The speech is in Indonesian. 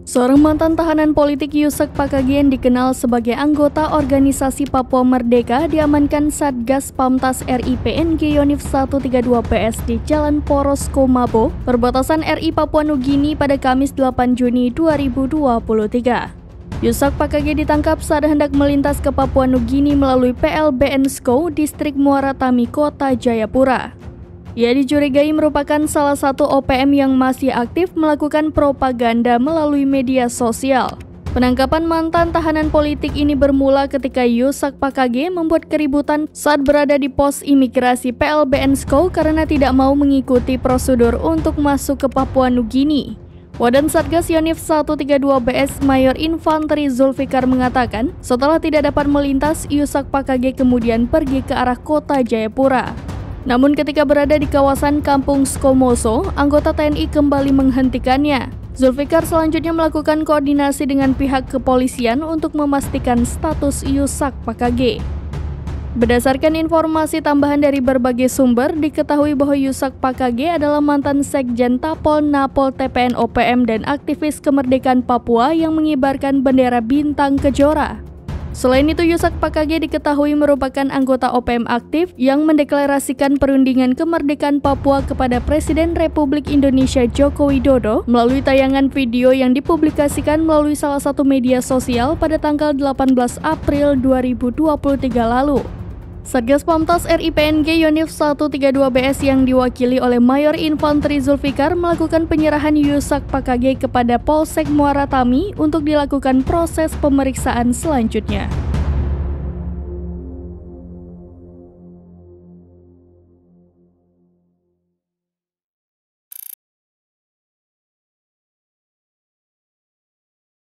Seorang mantan tahanan politik Yusak Pakage yang dikenal sebagai anggota organisasi Papua Merdeka diamankan Satgas Pamtas RI PNG Yonif 132 PS di Jalan Poros Komabo, perbatasan RI Papua Nugini pada Kamis 8 Juni 2023. Yusak Pakage ditangkap saat hendak melintas ke Papua Nugini melalui PLBN Sko, distrik Muara Tami, Kota Jayapura. Ia dicurigai merupakan salah satu OPM yang masih aktif melakukan propaganda melalui media sosial. Penangkapan mantan tahanan politik ini bermula ketika Yusak Pakage membuat keributan saat berada di pos imigrasi PLBN Sko karena tidak mau mengikuti prosedur untuk masuk ke Papua Nugini. Wadan Satgas Yonif 132 BS Mayor Infanteri Zulfikar mengatakan, setelah tidak dapat melintas, Yusak Pakage kemudian pergi ke arah Kota Jayapura. Namun ketika berada di kawasan Kampung Skomoso, anggota TNI kembali menghentikannya. Zulfikar selanjutnya melakukan koordinasi dengan pihak kepolisian untuk memastikan status Yusak Pakage. Berdasarkan informasi tambahan dari berbagai sumber, diketahui bahwa Yusak Pakage adalah mantan Sekjen Tapol Napol TPN OPM dan aktivis kemerdekaan Papua yang mengibarkan bendera bintang kejora. Selain itu, Yusak Pakage diketahui merupakan anggota OPM aktif yang mendeklarasikan perundingan kemerdekaan Papua kepada Presiden Republik Indonesia Joko Widodo melalui tayangan video yang dipublikasikan melalui salah satu media sosial pada tanggal 18 April 2023 lalu. Satgas Pamtas RI PNG Yonif 132 BS yang diwakili oleh Mayor Infanteri Zulfikar melakukan penyerahan Yusak Pakage kepada Polsek Muara Tami untuk dilakukan proses pemeriksaan selanjutnya.